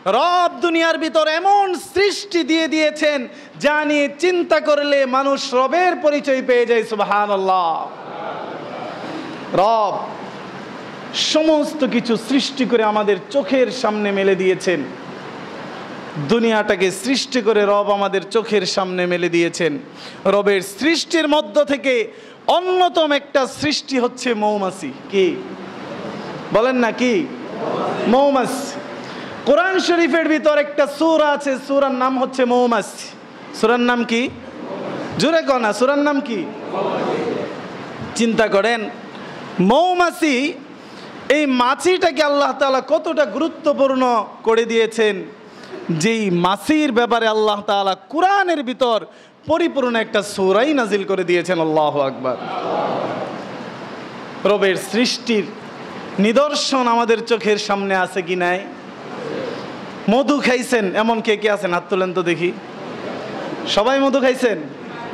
রব দুনিয়ার ভিতর এমন সৃষ্টি দিয়ে দিয়েছেন যা নিয়ে চিন্তা করলে মানুষ রবের পরিচয় পেয়ে যায়। সুবহানাল্লাহ। রব সমস্ত কিছু সৃষ্টি করে আমাদের চোখের সামনে মেলে দিয়েছেন। দুনিয়াটাকে সৃষ্টি করে রব আমাদের চোখের সামনে মেলে দিয়েছেন। রবের সৃষ্টির মধ্য থেকে অন্যতম একটা সৃষ্টি হচ্ছে মৌমাছি। কি বলেন না? কি মৌমাছি? কোরআন শরীফের ভিতর একটা সূরা আছে, সূরার নাম হচ্ছে মৌমাছি। সূরার নাম কি? জোরে কও না, সূরার নাম কি? চিন্তা করেন, মৌমাছি, এই মাছিটাকে আল্লাহ তাআলা কতটা গুরুত্বপূর্ণ করে দিয়েছেন, যেই মাছির ব্যাপারে আল্লাহ তাআলা কোরআনের ভিতর পরিপূর্ণ একটা সূরাই নাজিল করে দিয়েছেন। আল্লাহু আকবার। রবের সৃষ্টির নিদর্শন আমাদের চোখের সামনে আছে কি নাই? মধু খাইছেন এমন কে কে আছেন? হাত তোলেন তো দেখি। সবাই মধু খাইছেন?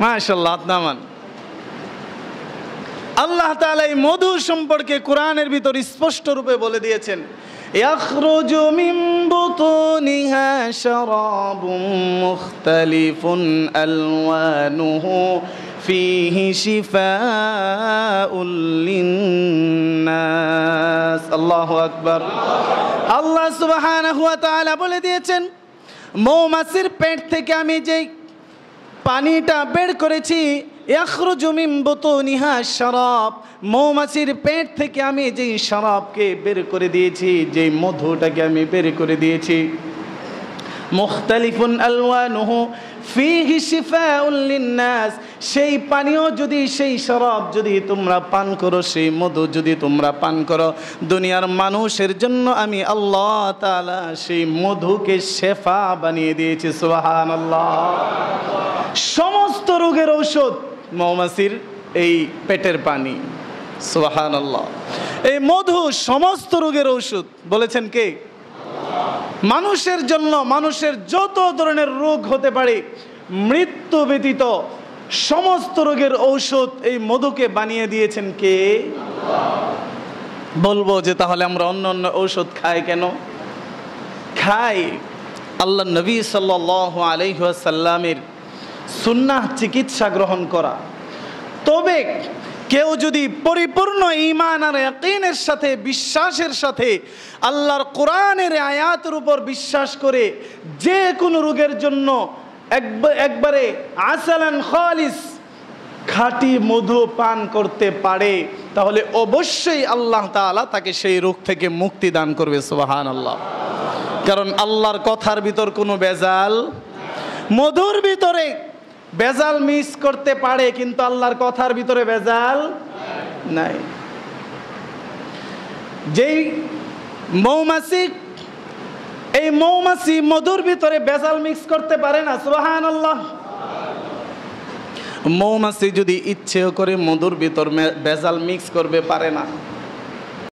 মাশাআল্লাহ, হাত নামান। আল্লাহ তাআলা এই মধু সম্পর্কে কোরআনের ভিতর স্পষ্ট রূপে বলে দিয়েছেন, ইয়াখরুজু মিন বুতুনিহা শারাবুম মুখতালিফুন আলওয়ানুহু ফীহি শিফাউল লিন্নাস। আল্লাহু আকবার। আল্লাহ সুবহানাহু ওয়া তাআলা বলে দিয়েছেন, মৌমাছির পেট থেকে আমি যেই পানিটা বের করেছি, ইয়াখরুজু মিন বুতুনিহা শারাব, মৌমাছির পেট থেকে আমি যেই শরাবকে বের করে দিয়েছি, যেই মধুটাকে আমি বের করে দিয়েছি, মুখতালিফুন আলওয়ানুহু ফীহি শিফাউল লিন্নাস, সেই পানীয় যদি, সেই শরাব যদি তোমরা পান করো, সেই মধু যদি তোমরা পান করো, দুনিয়ার মানুষের জন্য আমি আল্লাহ তাআলা সেই মধুকে শেফা বানিয়ে দিয়েছি। সুবহানাল্লাহ। সমস্ত রোগের ঔষধ মৌমাছির এই পেটের পানি। সুবহানাল্লাহ। এই মধু সমস্ত রোগের ঔষধ। বলেছেন কে? মানুষের জন্য। মানুষের যত ধরনের রোগ হতে পারে, মৃত্যু ব্যতীত সমস্ত রোগের ঔষধ এই মধুকে বানিয়ে দিয়েছেন কে? বলবো যে তাহলে আমরা অন্য অন্য ঔষধ খাই কেন? খাই আল্লাহ নবী সাল্লাল্লাহু আলাইহি ওয়াসাল্লামের সুন্নাহ চিকিৎসা গ্রহণ করা। তবে কেউ যদি পরিপূর্ণ ঈমান আর ইয়াকিনের সাথে, বিশ্বাসের সাথে আল্লাহর কোরআনের আয়াতের উপর বিশ্বাস করে যে কোনো রোগের জন্য একবারে আসালান খালিস খাঁটি মধু পান করতে পারে, তাহলে অবশ্যই আল্লাহ তাআলা তাকে সেই রোগ থেকে মুক্তি দান করবে। সুবহানাল্লাহ। কারণ আল্লাহর কথার ভিতর কোনো ভেজাল, মধুর ভিতরে ভেজাল মিক্স করতে পারে, কিন্তু আল্লাহর কথার ভিতরে ভেজাল নাই। যেই মৌমাছি, এই মৌমাছি মধুর ভিতরে ভেজাল মিক্স করতে পারে না। সুবহানাল্লাহ। মৌমাছি যদি ইচ্ছেও করে মধুর ভিতর ভেজাল মিক্স করবে, পারে না।